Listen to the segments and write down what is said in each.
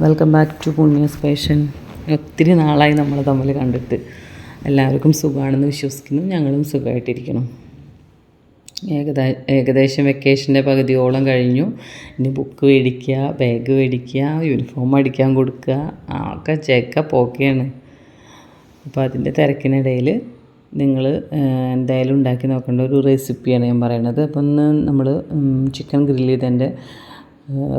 Welcome back to Punya's fashion. ഒത്തിരി നാളായി നമ്മൾ തമ്മിൽ കണ്ടിട്ട്. എല്ലാവർക്കും സുഖമാണെന്ന് വിശ്വസിക്കുന്നു. ഞങ്ങളും സുഖമായിട്ടിരിക്കണം. ഏകദേശം വെക്കേഷൻ്റെ പകുതിയോളം കഴിഞ്ഞു. ഇനി ബുക്ക് മേടിക്കുക, ബാഗ് മേടിക്കുക, യൂണിഫോം അടിക്കാൻ കൊടുക്കുക, ഒക്കെ പോക്കെയാണ്. അപ്പോൾ അതിൻ്റെ തിരക്കിനിടയിൽ നിങ്ങൾ എന്തായാലും ഉണ്ടാക്കി നോക്കേണ്ട ഒരു റെസിപ്പിയാണ് ഞാൻ പറയണത്. അപ്പോൾ ഇന്ന് നമ്മൾ ചിക്കൻ ഗ്രില്ല് ചെയ്തതിൻ്റെ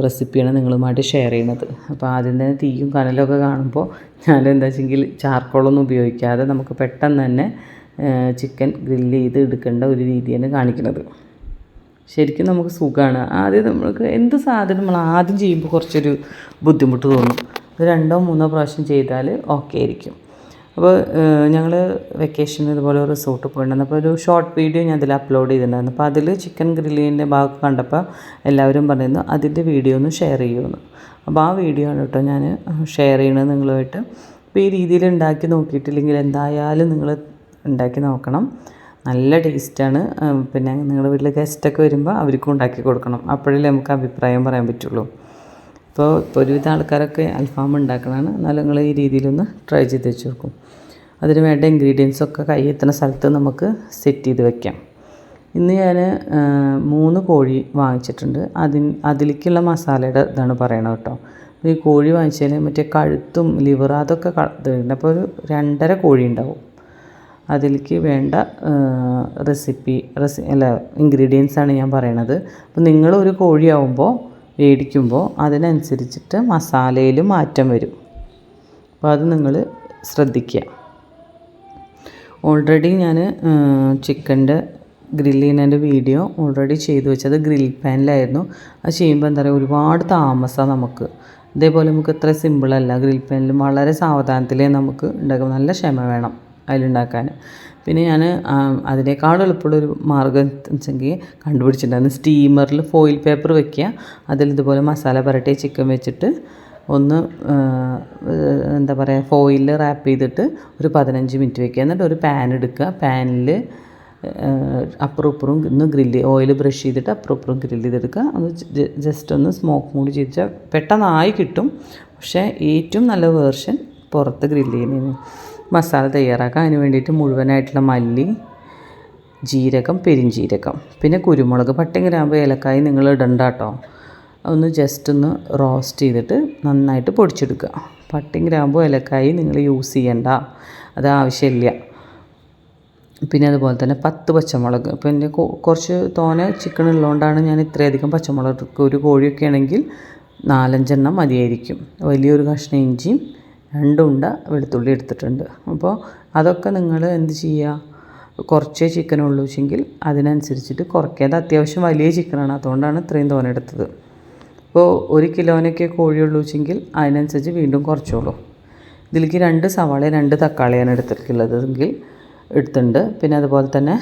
റെസിപ്പിയാണ് നിങ്ങളുമായിട്ട് ഷെയർ ചെയ്യുന്നത്. അപ്പോൾ ആദ്യം തന്നെ തീയും കനലൊക്കെ കാണുമ്പോൾ ഞാനെന്താ വെച്ചെങ്കിൽ ചാർക്കോളൊന്നും ഉപയോഗിക്കാതെ നമുക്ക് പെട്ടെന്ന് തന്നെ ചിക്കൻ ഗ്രില്ല് ചെയ്ത് എടുക്കേണ്ട ഒരു രീതിയാണ് കാണിക്കുന്നത്. ശരിക്കും നമുക്ക് സുഖമാണ്. ആദ്യം നമുക്ക് എന്ത് സാധനം നമ്മൾ ആദ്യം ചെയ്യുമ്പോൾ കുറച്ചൊരു ബുദ്ധിമുട്ട് തോന്നും. അത് 2 or 3 പ്രാവശ്യം ചെയ്താൽ ഓക്കെ ആയിരിക്കും. അപ്പോൾ ഞങ്ങൾ വെക്കേഷന് ഇതുപോലെ റിസോർട്ട് പോയിട്ടുണ്ടായിരുന്നു. അപ്പോൾ ഒരു ഷോർട്ട് വീഡിയോ ഞാൻ അതിൽ അപ്ലോഡ് ചെയ്തിട്ടുണ്ടായിരുന്നു. അപ്പോൾ അതിൽ ചിക്കൻ ഗ്രില്ലിൻ്റെ ഭാഗം കണ്ടപ്പോൾ എല്ലാവരും പറയുന്നു അതിൻ്റെ വീഡിയോ ഒന്ന് ഷെയർ ചെയ്യുമെന്ന്. അപ്പോൾ ആ വീഡിയോ ആണ് കേട്ടോ ഞാൻ ഷെയർ ചെയ്യണത് നിങ്ങളുമായിട്ട്. അപ്പോൾ ഈ രീതിയിൽ ഉണ്ടാക്കി നോക്കിയിട്ടില്ലെങ്കിൽ എന്തായാലും നിങ്ങൾ ഉണ്ടാക്കി നോക്കണം. നല്ല ടേസ്റ്റാണ്. പിന്നെ നിങ്ങളുടെ വീട്ടിൽ ഗസ്റ്റൊക്കെ വരുമ്പോൾ അവർക്കും ഉണ്ടാക്കി കൊടുക്കണം. അപ്പോഴല്ലേ നമുക്ക് അഭിപ്രായം പറയാൻ പറ്റുള്ളൂ. ഇപ്പോൾ ഒരുവിധ ആൾക്കാരൊക്കെ അൽഫാം ഉണ്ടാക്കണതാണ്. എന്നാലും നിങ്ങൾ ഈ രീതിയിലൊന്ന് ട്രൈ ചെയ്ത് വെച്ച് നോക്കും. അതിന് വേണ്ട ഇൻഗ്രീഡിയൻസൊക്കെ കൈ എത്തുന്ന സ്ഥലത്ത് നമുക്ക് സെറ്റ് ചെയ്ത് വെക്കാം. ഇന്ന് ഞാൻ 3 കോഴി വാങ്ങിച്ചിട്ടുണ്ട്. അതിലേക്കുള്ള മസാലയുടെ ഇതാണ് പറയണത് കേട്ടോ. ഈ കോഴി വാങ്ങിച്ചതിന് മറ്റേ കഴുത്തും ലിവർ അതൊക്കെ ഇതുണ്ട്. അപ്പോൾ ഒരു 2.5 കോഴി ഉണ്ടാവും. അതിലേക്ക് വേണ്ട ഇൻഗ്രീഡിയൻസാണ് ഞാൻ പറയണത്. അപ്പോൾ നിങ്ങളൊരു കോഴിയാവുമ്പോൾ മേടിക്കുമ്പോൾ അതിനനുസരിച്ചിട്ട് മസാലയിൽ മാറ്റം വരും. അപ്പോൾ അത് നിങ്ങൾ ശ്രദ്ധിക്കുക. ഓൾറെഡി ഞാൻ ചിക്കൻ്റെ ഗ്രില്ല് ചെയ്യുന്നതിൻ്റെ വീഡിയോ ഓൾറെഡി ചെയ്തു വെച്ചത് ഗ്രിൽ പാനിലായിരുന്നു. അത് ചെയ്യുമ്പോൾ എന്താ പറയുക, ഒരുപാട് താമസമാണ് നമുക്ക്. ഇതേപോലെ നമുക്ക് ഇത്ര സിമ്പിളല്ല. ഗ്രിൽ പാനിൽ വളരെ സാവധാനത്തിലേ നമുക്ക് ഉണ്ടാക്കും. നല്ല ക്ഷമ വേണം അതിലുണ്ടാക്കാൻ. പിന്നെ ഞാൻ അതിനേക്കാൾ എളുപ്പമുള്ളൊരു മാർഗ്ഗം വെച്ചെങ്കിൽ കണ്ടുപിടിച്ചിട്ടുണ്ടായിരുന്നു. സ്റ്റീമറിൽ ഫോയിൽ പേപ്പർ വയ്ക്കുക, അതിൽ ഇതുപോലെ മസാല പുരട്ടി ചിക്കൻ വെച്ചിട്ട് ഒന്ന് എന്താ പറയുക ഫോയിലിൽ റാപ്പ് ചെയ്തിട്ട് ഒരു 15 മിനിറ്റ് വയ്ക്കുക. എന്നിട്ട് ഒരു പാൻ എടുക്കുക. പാനിൽ അപ്പുറം ഇപ്പുറം ഒന്ന് ഓയിൽ ബ്രഷ് ചെയ്തിട്ട് അപ്പുറം ഇപ്പുറം ഗ്രില്ല് ചെയ്തെടുക്കുക. ഒന്ന് ജസ്റ്റ് ഒന്ന് സ്മോക്ക് മൂടി ചെയ്താൽ പെട്ടെന്നായി കിട്ടും. പക്ഷേ ഏറ്റവും നല്ല വേർഷൻ പുറത്ത് ഗ്രില്ല് ചെയ്യുന്നതിന്. മസാല തയ്യാറാക്കാം. അതിന് വേണ്ടിയിട്ട് മുഴുവനായിട്ടുള്ള മല്ലി, ജീരകം, പെരിഞ്ജീരകം, പിന്നെ കുരുമുളക്, പട്ടയും ഗ്രാമ്പ്, ഏലക്കായി നിങ്ങൾ ഇടണ്ട കേട്ടോ. ഒന്ന് ജസ്റ്റ് ഒന്ന് റോസ്റ്റ് ചെയ്തിട്ട് നന്നായിട്ട് പൊടിച്ചെടുക്കുക. പട്ടയും ഗ്രാമ്പും ഏലക്കായി നിങ്ങൾ യൂസ് ചെയ്യണ്ട, അത് ആവശ്യമില്ല. പിന്നെ അതുപോലെ തന്നെ 10 പച്ചമുളക്. ഇപ്പോൾ എൻ്റെ കുറച്ച് തോനെ ചിക്കൻ ഉള്ളതുകൊണ്ടാണ് ഞാൻ ഇത്രയധികം പച്ചമുളക് എടുക്കുക. ഒരു കോഴിയൊക്കെ ആണെങ്കിൽ 4-5 എണ്ണം മതിയായിരിക്കും. വലിയൊരു കഷ്ണം ഇഞ്ചിയും 2 ഉണ്ട വെളുത്തുള്ളി എടുത്തിട്ടുണ്ട്. അപ്പോൾ അതൊക്കെ നിങ്ങൾ എന്ത് ചെയ്യുക, കുറച്ചേ ചിക്കനുള്ളൂ വെച്ചെങ്കിൽ അതിനനുസരിച്ചിട്ട് കുറയ്ക്കാതെ. അത്യാവശ്യം വലിയ ചിക്കനാണ്, അതുകൊണ്ടാണ് ഇത്രയും തോനെ എടുത്തത്. ഇപ്പോൾ 1 കിലോനൊക്കെ കോഴിയുള്ളൂ വെച്ചെങ്കിൽ അതിനനുസരിച്ച് വീണ്ടും കുറച്ചോളൂ. ഇതിലേക്ക് 2 സവാള 2 തക്കാളിയാണ് എടുത്തിട്ടുണ്ട്. പിന്നെ അതുപോലെ തന്നെ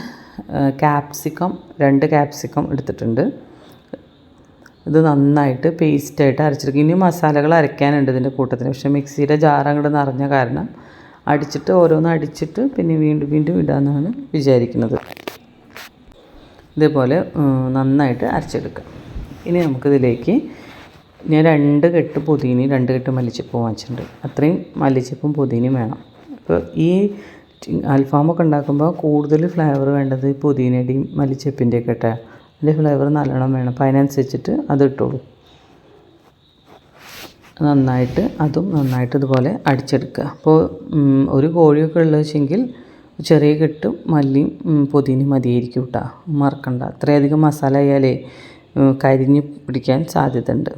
ക്യാപ്സിക്കം 2 ക്യാപ്സിക്കം എടുത്തിട്ടുണ്ട്. ഇത് നന്നായിട്ട് പേസ്റ്റായിട്ട് അരച്ചെടുക്കുക. ഇനി മസാലകൾ അരയ്ക്കാനുണ്ട് ഇതിൻ്റെ കൂട്ടത്തിന്. പക്ഷേ മിക്സിയുടെ ജാർ അങ്ങോട്ട് നിറഞ്ഞ കാരണം ഓരോന്ന് അടിച്ചിട്ട് പിന്നെ വീണ്ടും ഇടാമെന്നാണ് വിചാരിക്കുന്നത്. ഇതേപോലെ നന്നായിട്ട് അരച്ചെടുക്കുക. ഇനി നമുക്കിതിലേക്ക് ഞാൻ 2 കെട്ട് പുതിനയും 2 കെട്ട് മല്ലിച്ചപ്പും വാങ്ങിച്ചിട്ടുണ്ട്. അത്രയും മല്ലിച്ചപ്പും പുതിനയും വേണം. ഇപ്പോൾ ഈ അൽഫാമൊക്കെ ഉണ്ടാക്കുമ്പോൾ കൂടുതൽ ഫ്ലേവർ വേണ്ടത് പുതിനയുടെയും മല്ലിച്ചപ്പിൻ്റെയൊക്കെ ഇട്ടാൽ അതിൻ്റെ ഫ്ലേവർ നല്ലോണം വേണം. അപ്പോൾ അതിനനുസരിച്ചിട്ട് അത് ഇട്ടോളൂ. നന്നായിട്ട് ഇതുപോലെ അടിച്ചെടുക്കുക. അപ്പോൾ ഒരു കോഴിയൊക്കെ ഉള്ളത് വെച്ചെങ്കിൽ ചെറിയ കെട്ടും മല്ലിയും പുതിനയും മതിയായിരിക്കും കേട്ടോ, മറക്കണ്ട. അത്രയധികം മസാല ആയാലേ കരിഞ്ഞ് പിടിക്കാൻ സാധ്യതയുണ്ട്.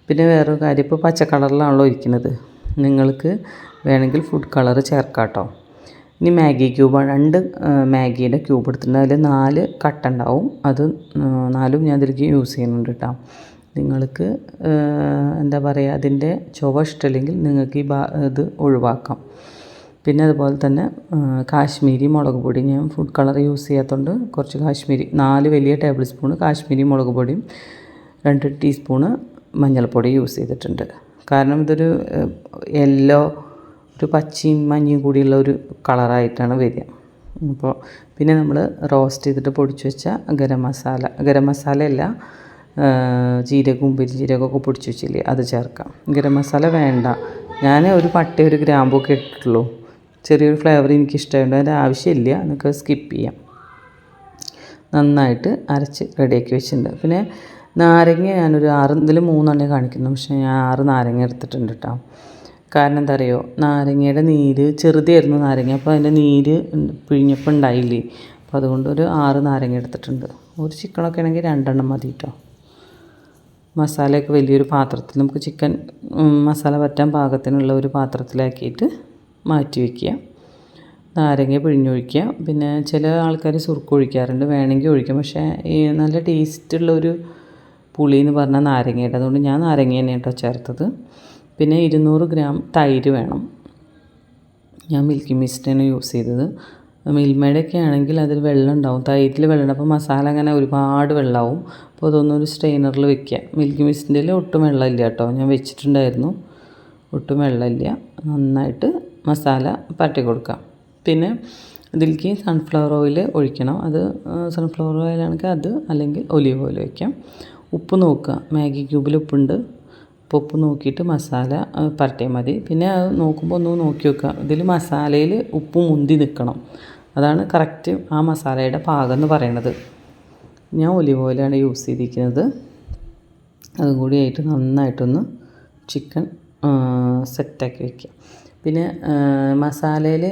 പിന്നെ വേറൊരു കാര്യം, ഇപ്പോൾ പച്ച കളറിലാണല്ലോ ഇരിക്കുന്നത്, നിങ്ങൾക്ക് വേണമെങ്കിൽ ഫുഡ് കളർ ചേർക്കാം കേട്ടോ. ഇനി മാഗി ക്യൂബ് 2 മാഗിയുടെ ക്യൂബ് എടുത്തിട്ടുണ്ട്. അതിൽ 4 കട്ട ഉണ്ടാവും. അത് 4ഉം ഞാൻ ഇതിലേക്ക് യൂസ് ചെയ്യുന്നുണ്ട് കേട്ടോ. നിങ്ങൾക്ക് എന്താ പറയുക, അതിൻ്റെ ചുവ ഇഷ്ടമില്ലെങ്കിൽ നിങ്ങൾക്ക് ഇത് ഒഴിവാക്കാം. പിന്നെ അതുപോലെ തന്നെ കാശ്മീരി മുളക് പൊടി, ഞാൻ ഫുഡ് കളർ യൂസ് ചെയ്യാത്തതുകൊണ്ട് കുറച്ച് 4 വലിയ ടേബിൾ സ്പൂൺ കാശ്മീരി മുളക് പൊടിയും 2 ടീസ്പൂണ് മഞ്ഞൾപ്പൊടി യൂസ് ചെയ്തിട്ടുണ്ട്. കാരണം ഇതൊരു യെല്ലോ, ഒരു പച്ചയും മഞ്ഞയും കൂടിയുള്ള ഒരു കളറായിട്ടാണ് വരിക. അപ്പോൾ പിന്നെ നമ്മൾ റോസ്റ്റ് ചെയ്തിട്ട് പൊടിച്ച് വെച്ച ഗരം മസാല അല്ല, ജീരകവും പെരുംജീരകമൊക്കെ പൊടിച്ച് വെച്ചില്ലേ അത് ചേർക്കാം. ഗരം മസാല വേണ്ട, ഞാൻ ഒരു പട്ട ഒരു ഗ്രാമ്പൊക്കെ ഇട്ടിട്ടുള്ളൂ. ചെറിയൊരു ഫ്ലേവർ എനിക്കിഷ്ടമായതുകൊണ്ട് അതിൻ്റെ ആവശ്യമില്ല, നിങ്ങൾക്ക് സ്കിപ്പ് ചെയ്യാം. നന്നായിട്ട് അരച്ച് റെഡിയാക്കി വെച്ചിട്ടുണ്ട്. പിന്നെ നാരങ്ങ ഞാനൊരു 6, ഇതിൽ 3 കാണിക്കുന്നു, പക്ഷേ ഞാൻ 6 നാരങ്ങ എടുത്തിട്ടുണ്ട് കേട്ടോ. കാരണം എന്താ അറിയോ, നാരങ്ങയുടെ നീര് ചെറുതായിരുന്നു നാരങ്ങ, അപ്പോൾ അതിൻ്റെ നീര് പിഴിഞ്ഞപ്പോൾ ഉണ്ടായില്ലേ, അപ്പോൾ അതുകൊണ്ട് ഒരു 6 നാരങ്ങ എടുത്തിട്ടുണ്ട്. ഒരു ചിക്കനൊക്കെ ആണെങ്കിൽ 2 മതി കേട്ടോ. മസാലയൊക്കെ വലിയൊരു പാത്രത്തിൽ നമുക്ക് ചിക്കൻ മസാല പറ്റാൻ പാകത്തിനുള്ള ഒരു പാത്രത്തിലാക്കിയിട്ട് മാറ്റി വയ്ക്കുക. നാരങ്ങ പിഴിഞ്ഞൊഴിക്കുക. പിന്നെ ചില ആൾക്കാർ സുർക്ക ഒഴിക്കാറുണ്ട്, വേണമെങ്കിൽ ഒഴിക്കാം. പക്ഷേ ഈ നല്ല ടേസ്റ്റുള്ളൊരു പുളി എന്ന് പറഞ്ഞാൽ നാരങ്ങയുടെ, അതുകൊണ്ട് ഞാൻ നാരങ്ങ തന്നെ കേട്ടോ ചേർത്തത്. പിന്നെ 200 ഗ്രാം തൈര് വേണം. ഞാൻ മിൽക്കി മിസ്റ്റാണ് യൂസ് ചെയ്തത്. മിൽമയുടെയൊക്കെ ആണെങ്കിൽ അതിൽ വെള്ളം ഉണ്ടാവും, തൈരിൽ വെള്ളം ഉണ്ടാവും. അപ്പോൾ മസാല അങ്ങനെ ഒരുപാട് വെള്ളമാവും. അപ്പോൾ അതൊന്നൊരു സ്ട്രെയിനറിൽ വെക്കുക. മിൽക്കി മിസ്റ്റിൻ്റെ ഒട്ടും വെള്ളമില്ല കേട്ടോ, ഞാൻ വെച്ചിട്ടുണ്ടായിരുന്നു, ഒട്ടും വെള്ളമില്ല. നന്നായിട്ട് മസാല പരട്ടി കൊടുക്കാം. പിന്നെ ഇതിലേക്ക് സൺഫ്ലവർ ഓയിൽ ഒഴിക്കണം. അത് സൺഫ്ലവർ ഓയിലാണെങ്കിൽ അത്, അല്ലെങ്കിൽ ഒലീവ് ഓയിൽ വയ്ക്കാം. ഉപ്പ് നോക്കുക, മാഗി ക്യൂബിൽ ഉപ്പുണ്ട്, അപ്പോൾ ഉപ്പ് നോക്കിയിട്ട് മസാല പരട്ടിയാൽ മതി. പിന്നെ അത് നോക്കുമ്പോൾ ഒന്ന് നോക്കി വെക്കുക, ഇതിൽ മസാലയിൽ ഉപ്പ് മുന്തി നിൽക്കണം, അതാണ് കറക്റ്റ് ആ മസാലയുടെ പാകം എന്ന് പറയണത്. ഞാൻ ഒലിവ് ഓയിലാണ് യൂസ് ചെയ്തിരിക്കുന്നത്. അതും കൂടി ആയിട്ട് നന്നായിട്ടൊന്ന് ചിക്കൻ സെറ്റാക്കി വയ്ക്കുക. പിന്നെ മസാലയിൽ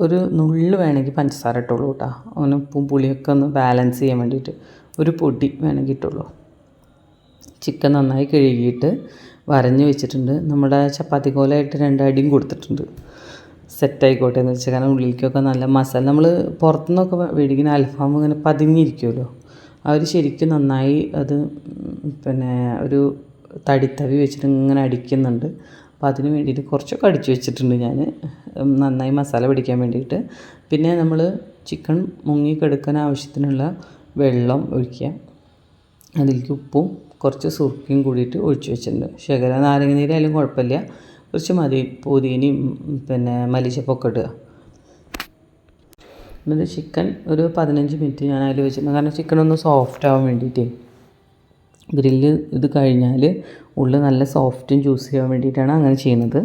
ഒരു നുള്ളു വേണമെങ്കിൽ പഞ്ചസാര ഇട്ടുള്ളൂ കേട്ടോ, അങ്ങനെ ഉപ്പും പുളിയൊക്കെ ഒന്ന് ബാലൻസ് ചെയ്യാൻ വേണ്ടിയിട്ട് ഒരു പൊടി വേണമെങ്കിൽ ഇട്ടുള്ളൂ. ചിക്കൻ നന്നായി കഴുകിയിട്ട് വരഞ്ഞ് വെച്ചിട്ടുണ്ട്. നമ്മുടെ ചപ്പാത്തി കോലായിട്ട് 2 അടിയും കൊടുത്തിട്ടുണ്ട്, സെറ്റായിക്കോട്ടെ എന്ന് വെച്ചാൽ. കാരണം ഉള്ളിലേക്കൊക്കെ നല്ല മസാല, നമ്മൾ പുറത്തുനിന്നൊക്കെ മേടിക്കുന്ന അൽഫാം ഇങ്ങനെ പതിഞ്ഞിരിക്കുമല്ലോ, അവർ ശരിക്കും നന്നായി അത് പിന്നെ ഒരു തടിത്തവി വെച്ചിട്ട് ഇങ്ങനെ അടിക്കുന്നുണ്ട്. അപ്പോൾ അതിന് വേണ്ടിയിട്ട് കുറച്ചൊക്കെ അടിച്ച് വെച്ചിട്ടുണ്ട് ഞാൻ, നന്നായി മസാല പിടിക്കാൻ വേണ്ടിയിട്ട്. പിന്നെ നമ്മൾ ചിക്കൻ മുങ്ങിക്കെടുക്കാൻ ആവശ്യത്തിനുള്ള വെള്ളം ഒഴിക്കുക. അതിലേക്ക് ഉപ്പും കുറച്ച് സുർക്കയും കൂടിയിട്ട് ഒഴിച്ച് വെച്ചിട്ടുണ്ട്. ശകല നാരങ്ങ നീരായാലും കുഴപ്പമില്ല, കുറച്ച് മതി. പുതിനയും പിന്നെ മല്ലിച്ചപ്പൊക്കെ ഇടുക. എന്നിട്ട് ചിക്കൻ ഒരു 15 മിനിറ്റ് ഞാൻ അതിൽ വെച്ചിട്ടുണ്ട്, കാരണം ചിക്കൻ ഒന്ന് സോഫ്റ്റ് ആവാൻ വേണ്ടിയിട്ടേ. ഗ്രില്ല് ഇത് കഴിഞ്ഞാൽ ഉള്ളിൽ നല്ല സോഫ്റ്റും ജ്യൂസി ആവാൻ വേണ്ടിയിട്ടാണ് അങ്ങനെ ചെയ്യുന്നത്.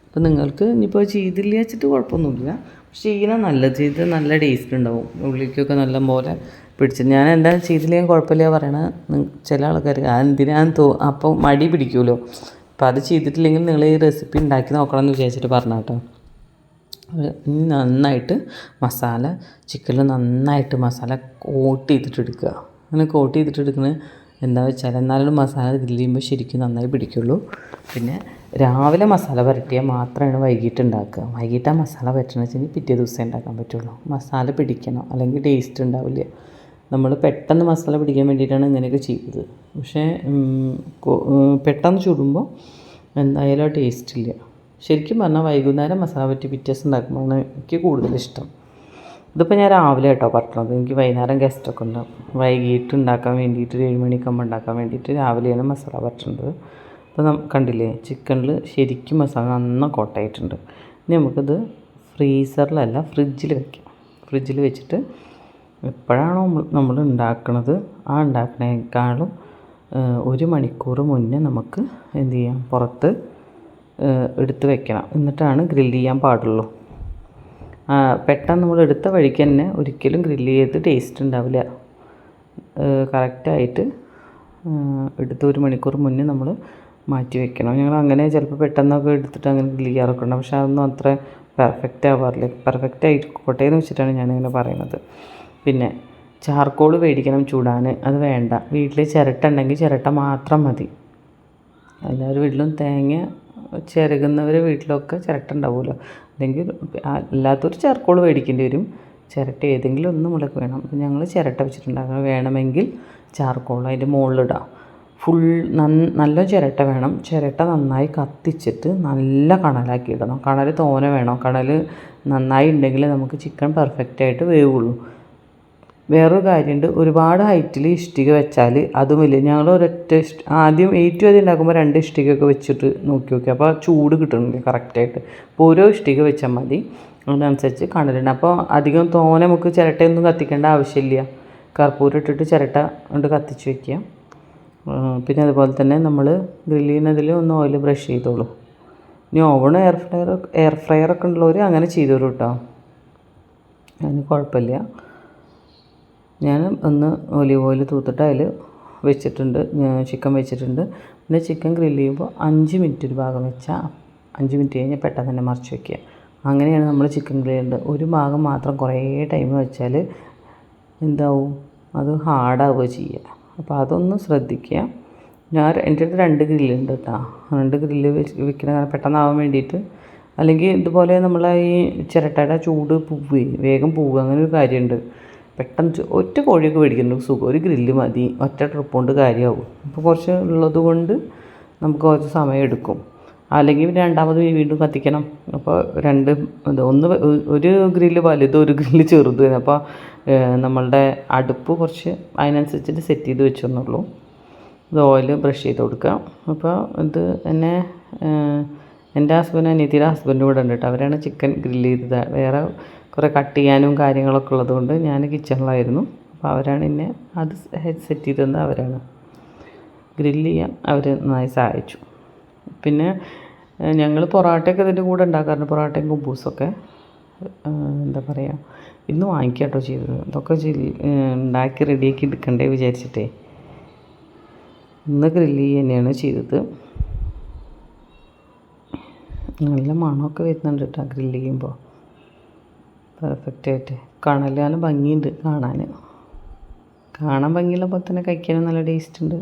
അപ്പോൾ നിങ്ങൾക്ക് ഇനിയിപ്പോൾ ചെയ്തില്ല വെച്ചിട്ട് കുഴപ്പമൊന്നുമില്ല, പക്ഷേ ചെയ്യണം നല്ലത്, ചെയ്ത് നല്ല ടേസ്റ്റ് ഉണ്ടാവും, ഉള്ളിലേക്കൊക്കെ നല്ല പോലെ പിടിച്ച്. ഞാൻ എന്താ ചെയ്തില്ലെങ്കിൽ കുഴപ്പമില്ല പറയണത് ചില ആൾക്കാർ എന്തിനാന്ന് അപ്പോൾ മടി പിടിക്കുമല്ലോ. അപ്പോൾ അത് ചെയ്തിട്ടില്ലെങ്കിൽ നിങ്ങൾ ഈ റെസിപ്പി ഉണ്ടാക്കി നോക്കണം എന്ന് വിചാരിച്ചിട്ട് പറഞ്ഞ കേട്ടോ. ഇനി നന്നായിട്ട് മസാല ചിക്കനിൽ നന്നായിട്ട് മസാല കോട്ട് ചെയ്തിട്ട് എടുക്കുക. അങ്ങനെ കോട്ട് ചെയ്തിട്ട് എടുക്കുന്നത് എന്താ വെച്ചാൽ എന്നാലും മസാല ഗ്രില്ല് ചെയ്യുമ്പോൾ ശരിക്കും നന്നായി പിടിക്കുള്ളൂ. പിന്നെ രാവിലെ മസാല പുരട്ടിയാൽ മാത്രമാണ് വൈകിട്ട് ഉണ്ടാക്കുക. വൈകിട്ട് ആ മസാല പുരട്ടണമെന്ന് വെച്ചെങ്കിൽ പിറ്റേ ദിവസം ഉണ്ടാക്കാൻ പറ്റുള്ളൂ. മസാല പിടിക്കണം, അല്ലെങ്കിൽ ടേസ്റ്റ് ഉണ്ടാവില്ല. നമ്മൾ പെട്ടെന്ന് മസാല പിടിക്കാൻ വേണ്ടിയിട്ടാണ് ഇങ്ങനെയൊക്കെ ചെയ്തത്. പക്ഷേ പെട്ടെന്ന് ചുടുമ്പോൾ എന്തായാലും ആ ടേസ്റ്റ് ഇല്ല. ശരിക്കും പറഞ്ഞാൽ വൈകുന്നേരം മസാല പറ്റി പിറ്റേ ദിവസം ഉണ്ടാക്കുമ്പോഴാണ് എനിക്ക് കൂടുതലിഷ്ടം. ഇതിപ്പോൾ ഞാൻ രാവിലെ കേട്ടോ പറ്റണത്, എനിക്ക് വൈകുന്നേരം ഗസ്റ്റൊക്കെ ഉണ്ടാവും. വൈകിട്ട് ഉണ്ടാക്കാൻ വേണ്ടിയിട്ട് 7 മണിക്കാകുമ്പോൾ ഉണ്ടാക്കാൻ വേണ്ടിയിട്ട് രാവിലെയാണ് മസാല പറ്റുന്നത്. അപ്പോൾ കണ്ടില്ലേ, ചിക്കനിൽ ശരിക്കും മസാല നന്നായി കോട്ടായിട്ടുണ്ട്. ഇനി നമുക്കിത് ഫ്രീസറിലല്ല ഫ്രിഡ്ജിൽ വയ്ക്കാം. ഫ്രിഡ്ജിൽ വെച്ചിട്ട് എപ്പോഴാണോ നമ്മൾ ഉണ്ടാക്കുന്നത് ആ ഉണ്ടാക്കുന്നതിനേക്കാളും 1 മണിക്കൂർ മുന്നേ നമുക്ക് എന്ത് ചെയ്യാം, പുറത്ത് എടുത്ത് വെക്കണം. എന്നിട്ടാണ് ഗ്രില്ല് ചെയ്യാൻ പാടുള്ളൂ. പെട്ടെന്ന് നമ്മൾ എടുത്ത വഴിക്ക് തന്നെ ഒരിക്കലും ഗ്രില്ല് ചെയ്ത് ടേസ്റ്റ് ഉണ്ടാവില്ല. കറക്റ്റായിട്ട് എടുത്ത് 1 മണിക്കൂർ മുന്നേ നമ്മൾ മാറ്റി വെക്കണം. ഞങ്ങൾ അങ്ങനെ ചിലപ്പോൾ പെട്ടെന്നൊക്കെ എടുത്തിട്ട് അങ്ങനെ ഗ്രില്ല് ചെയ്യാറൊക്കെ ഉണ്ട്, പക്ഷേ അതൊന്നും അത്ര പെർഫെക്റ്റ് ആവാറില്ല. പെർഫെക്റ്റ് ആയിക്കോട്ടെ എന്ന് വെച്ചിട്ടാണ് ഞാനിങ്ങനെ പറയുന്നത്. പിന്നെ ചാർക്കോൾ മേടിക്കണം ചൂടാൻ, അത് വേണ്ട. വീട്ടിൽ ചിരട്ട ഉണ്ടെങ്കിൽ ചിരട്ട മാത്രം മതി. എല്ലാവരും വീട്ടിലും തേങ്ങ ചിരകുന്നവർ വീട്ടിലൊക്കെ ചിരട്ട ഉണ്ടാവുമല്ലോ, അല്ലെങ്കിൽ അല്ലാത്തൊരു ചാർക്കോൾ മേടിക്കേണ്ടി വരും. ചിരട്ട ഏതെങ്കിലും ഒന്ന് മുളക്ക് വേണം. അപ്പോൾ ഞങ്ങൾ ചിരട്ട വെച്ചിട്ടുണ്ടാകും. വേണമെങ്കിൽ ചാർക്കോൾ അതിൻ്റെ മുകളിലിടാം. നല്ല ചിരട്ട വേണം. ചിരട്ട നന്നായി കത്തിച്ചിട്ട് നല്ല കണലാക്കി ഇടണം. കണൽ തോനെ വേണം. കണൽ നന്നായി ഉണ്ടെങ്കിൽ നമുക്ക് ചിക്കൻ പെർഫെക്റ്റായിട്ട് വേവുള്ളൂ. വേറൊരു കാര്യമുണ്ട്, ഒരുപാട് ഹൈറ്റിൽ ഇഷ്ടിക വെച്ചാൽ അതുമില്ല. ഞങ്ങൾ ആദ്യം ഏറ്റവും ആദ്യം ഉണ്ടാക്കുമ്പോൾ 2 ഇഷ്ടികയൊക്കെ വെച്ചിട്ട് നോക്കി അപ്പോൾ ചൂട് കിട്ടണില്ല കറക്റ്റായിട്ട്. അപ്പോൾ ഓരോ ഇഷ്ടിക വെച്ചാൽ മതി, അതിനനുസരിച്ച് കണലുണ്ട്. അപ്പോൾ അധികം തോനെ നമുക്ക് ചിരട്ടയൊന്നും കത്തിക്കേണ്ട ആവശ്യമില്ല. കർപ്പൂരം ഇട്ടിട്ട് ചിരട്ട കൊണ്ട് കത്തിച്ച് വയ്ക്കുക. പിന്നെ അതുപോലെ തന്നെ നമ്മൾ ഗ്രില്ല് ചെയ്യുന്നതിൽ ഒന്ന് ഓയിൽ ബ്രഷ് ചെയ്തോളൂ. ഇനി ഓവൺ എയർ ഫ്രയറൊക്കെ ഉള്ളവർ അങ്ങനെ ചെയ്തോളൂ കേട്ടോ, അതിന് കുഴപ്പമില്ല. ഞാൻ ഒന്ന് ഒലിവ് ഓയിൽ തൂത്തിട്ട് അതിൽ വെച്ചിട്ടുണ്ട്, ചിക്കൻ വെച്ചിട്ടുണ്ട്. പിന്നെ ചിക്കൻ ഗ്രില്ല് ചെയ്യുമ്പോൾ 5 മിനിറ്റ് ഒരു ഭാഗം വെച്ചാൽ 5 മിനിറ്റ് കഴിഞ്ഞാൽ പെട്ടെന്ന് തന്നെ മറിച്ച് വയ്ക്കുക. അങ്ങനെയാണ് നമ്മൾ ചിക്കൻ ഗ്രില്ല് ചെയ്യേണ്ടത്. ഒരു ഭാഗം മാത്രം കുറേ ടൈം വെച്ചാൽ എന്താവും, അത് ഹാർഡാവുക ചെയ്യുക. അപ്പോൾ അതൊന്ന് ശ്രദ്ധിക്കുക. എൻ്റെ അടുത്ത് 2 ഗ്രില്ലുണ്ട് കേട്ടോ. 2 ഗ്രില്ല് വെക്കുന്ന പെട്ടെന്നാവാൻ വേണ്ടിയിട്ട്. അല്ലെങ്കിൽ ഇതുപോലെ നമ്മൾ ഈ ചിരട്ടയുടെ ചൂട് വേഗം പോവുക, അങ്ങനെ ഒരു കാര്യമുണ്ട്. പെട്ടെന്ന് ഒറ്റ കോഴിയൊക്കെ മേടിക്കുന്നുണ്ട് സുഖം, ഒരു ഗ്രില്ല് മതി, ഒറ്റ ട്രിപ്പ് കൊണ്ട് കാര്യമാവും. അപ്പോൾ കുറച്ച് ഉള്ളത് കൊണ്ട് നമുക്ക് കുറച്ച് സമയം എടുക്കും. അല്ലെങ്കിൽ രണ്ടാമത് വീണ്ടും കത്തിക്കണം. അപ്പോൾ ഒരു ഗ്രില്ല് വലുതും ഒരു ഗ്രില്ല് ചെറുതും. അപ്പോൾ നമ്മളുടെ അടുപ്പ് കുറച്ച് അതിനനുസരിച്ചിട്ട് സെറ്റ് ചെയ്ത് വെച്ചെന്നുള്ളൂ. ഇത് ഓയിൽ ബ്രഷ് ചെയ്ത് കൊടുക്കുക. അപ്പോൾ ഇത് എന്നെ എൻ്റെ അനിയത്തിയുടെ ഹസ്ബൻഡ് കൂടെ ഉണ്ട് കേട്ടോ. അവരാണ് ചിക്കൻ ഗ്രില്ല് ചെയ്തത്. വേറെ കുറേ കട്ട് ചെയ്യാനും കാര്യങ്ങളൊക്കെ ഉള്ളതുകൊണ്ട് ഞാൻ കിച്ചണിലായിരുന്നു. അപ്പോൾ അവരാണ് എന്നെ അത് സെറ്റ് ചെയ്ത് തന്നത്. അവരാണ് ഗ്രില്ല് ചെയ്യാൻ അവർ നന്നായി സഹായിച്ചു. പിന്നെ ഞങ്ങൾ പൊറോട്ടയൊക്കെ ഇതിൻ്റെ കൂടെ ഉണ്ടാക്കാറുണ്ട്, പൊറോട്ടയും കുബൂസൊക്കെ. എന്താ പറയുക, ഇന്ന് വാങ്ങിക്കുക കേട്ടോ ചെയ്തത്. ഇതൊക്കെ ഉണ്ടാക്കി റെഡിയാക്കി എടുക്കണ്ടേ വിചാരിച്ചിട്ടേ ഇന്ന് ഗ്രില്ല് ചെയ്യുക തന്നെയാണ് ചെയ്തത്. നല്ല മണമൊക്കെ വരുന്നുണ്ട് കേട്ടോ ഗ്രില്ല് ചെയ്യുമ്പോൾ, പെർഫെക്റ്റായിട്ട്. കാണാനും ഭംഗിയുണ്ട്, കാണാൻ ഭംഗിയുള്ള പോലെ തന്നെ കഴിക്കാനും നല്ല ടേസ്റ്റ് ഉണ്ട്.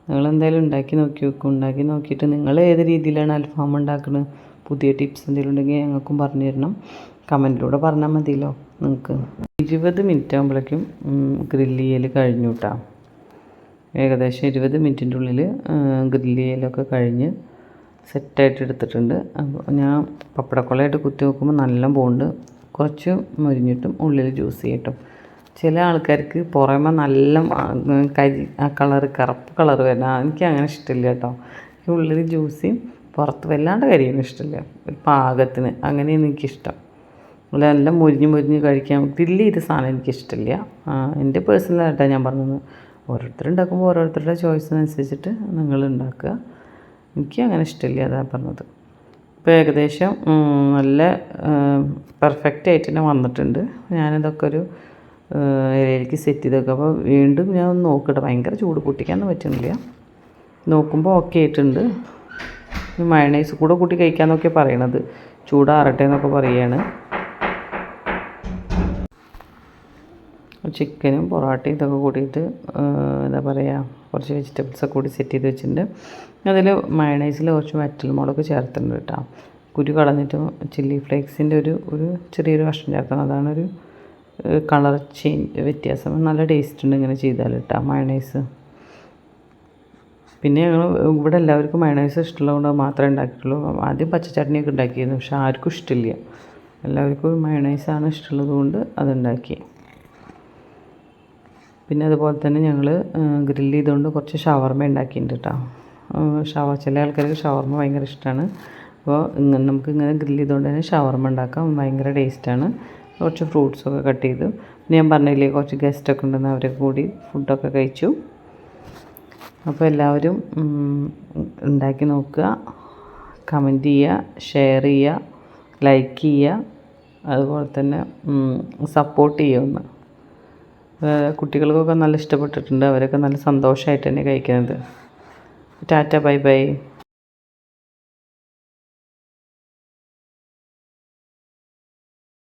നിങ്ങളെന്തായാലും ഉണ്ടാക്കി നോക്കി വെക്കും. ഉണ്ടാക്കി നോക്കിയിട്ട് നിങ്ങൾ ഏത് രീതിയിലാണ് അൽഫാം ഉണ്ടാക്കുന്നത്, പുതിയ ടിപ്സ് എന്തെങ്കിലും ഉണ്ടെങ്കിൽ ഞങ്ങൾക്കും പറഞ്ഞു തരണം. കമൻറ്റിലൂടെ പറഞ്ഞാൽ മതിയല്ലോ നിങ്ങൾക്ക്. 20 മിനിറ്റ് ആകുമ്പോഴേക്കും ഗ്രില്ല് ചെയ്യൽ കഴിഞ്ഞു കേട്ടോ. ഏകദേശം 20 മിനിറ്റിൻ്റെ ഉള്ളിൽ ഗ്രില്ല് ചെയ്യലൊക്കെ കഴിഞ്ഞ് സെറ്റായിട്ട് എടുത്തിട്ടുണ്ട്. അപ്പോൾ ഞാൻ പപ്പടക്കൊള്ളയായിട്ട് കുത്തി നോക്കുമ്പോൾ നല്ല പോകുന്നുണ്ട്. കുറച്ച് മൊരിഞ്ഞിട്ടും ഉള്ളിൽ ജ്യൂസ് ചെയ്യട്ടും. ചില ആൾക്കാർക്ക് പുറമെ നല്ല കറുപ്പ് കളറ് വരണം, എനിക്ക് അങ്ങനെ ഇഷ്ടമില്ല കേട്ടോ. എനിക്ക് ഉള്ളിൽ ജ്യൂസിയും പുറത്ത് വല്ലാണ്ട് കരിയൊന്നും ഇഷ്ടമില്ല, ഒരു പാകത്തിന് അങ്ങനെയാണ് എനിക്കിഷ്ടം. നല്ല മൊരിഞ്ഞ് കഴിക്കാൻ ഗ്രില്ല് ചെയ്ത സാധനം എനിക്കിഷ്ടമില്ല. എൻ്റെ പേഴ്സണലായിട്ടാണ് ഞാൻ പറഞ്ഞത്. ഓരോരുത്തരുണ്ടാക്കുമ്പോൾ ഓരോരുത്തരുടെ ചോയ്സിനനുസരിച്ചിട്ട് നിങ്ങൾ ഉണ്ടാക്കുക. എനിക്ക് അങ്ങനെ ഇഷ്ടമില്ല, അതാണ് പറഞ്ഞത്. ഇപ്പോൾ ഏകദേശം നല്ല പെർഫെക്റ്റ് ആയിട്ട് തന്നെ വന്നിട്ടുണ്ട്. ഞാനിതൊക്കെ ഒരു ഇലയിലേക്ക് സെറ്റ് ചെയ്ത് വെക്കുക. അപ്പോൾ വീണ്ടും ഞാൻ ഒന്ന് നോക്കട്ടെ, ഭയങ്കര ചൂട് പൊട്ടിക്കാനൊന്നും പറ്റുന്നില്ല. നോക്കുമ്പോൾ ഓക്കെ ആയിട്ടുണ്ട്. മയണൈസ് കൂടെ കൂട്ടി കഴിക്കാമെന്നൊക്കെ പറയണത്, ചൂടാറട്ടെ എന്നൊക്കെ പറയുകയാണ്. ചിക്കനും പൊറോട്ടയും ഇതൊക്കെ കൂട്ടിയിട്ട് എന്താ പറയുക, കുറച്ച് വെജിറ്റബിൾസൊക്കെ കൂടി സെറ്റ് ചെയ്ത് വെച്ചിട്ടുണ്ട്. അതിൽ മയണൈസിൽ കുറച്ച് വറ്റൽമുളക് ചേർത്തിട്ടുണ്ട് കേട്ടോ. കുരു കളഞ്ഞിട്ട് ചില്ലി ഫ്ലേക്സിൻ്റെ ഒരു ചെറിയൊരു കഷ്ണം ചേർക്കണം. അതാണൊരു കളർ വ്യത്യാസം. നല്ല ടേസ്റ്റ് ഉണ്ട് ഇങ്ങനെ ചെയ്താൽ കേട്ടോ മയണൈസ്. പിന്നെ ഞങ്ങൾ ഇവിടെ എല്ലാവർക്കും മയണൈസ് ഇഷ്ടമുള്ളതുകൊണ്ട് മാത്രമേ ഉണ്ടാക്കിയിട്ടുള്ളൂ. ആദ്യം പച്ചച്ചട്നിയൊക്കെ ഉണ്ടാക്കിയിരുന്നു, പക്ഷെ ആർക്കും ഇഷ്ടമില്ല. എല്ലാവർക്കും മയണൈസാണ് ഇഷ്ടമുള്ളത് കൊണ്ട് അതുണ്ടാക്കി. പിന്നെ അതുപോലെ തന്നെ ഞങ്ങൾ ഗ്രില്ല് ചെയ്തുകൊണ്ട് കുറച്ച് ഷവർമ ഉണ്ടാക്കിയിട്ടുണ്ട് കേട്ടോ. ചില ആൾക്കാർക്ക് ഷവർമ ഭയങ്കര ഇഷ്ടമാണ്. അപ്പോൾ നമുക്കിങ്ങനെ ഗ്രില്ല് ചെയ്തുകൊണ്ട് തന്നെ ഷവർമ ഉണ്ടാക്കാം, ഭയങ്കര ടേസ്റ്റാണ്. കുറച്ച് ഫ്രൂട്ട്സൊക്കെ കട്ട് ചെയ്തു. ഞാൻ പറഞ്ഞില്ലേ കുറച്ച് ഗസ്റ്റൊക്കെ ഉണ്ടെന്ന്, അവരൊക്കെ കൂടി ഫുഡൊക്കെ കഴിച്ചു. അപ്പോൾ എല്ലാവരും ഉണ്ടാക്കി നോക്കുക, കമൻറ്റ് ചെയ്യുക, ഷെയർ ചെയ്യുക, ലൈക്ക് ചെയ്യുക, അതുപോലെ തന്നെ സപ്പോർട്ട് ചെയ്യുമെന്ന്. കുട്ടികൾക്കൊക്കെ നല്ല ഇഷ്ടപ്പെട്ടിട്ടുണ്ട്, അവരൊക്കെ നല്ല സന്തോഷമായിട്ട് തന്നെ കഴിക്കുന്നത്. Tata bye bye.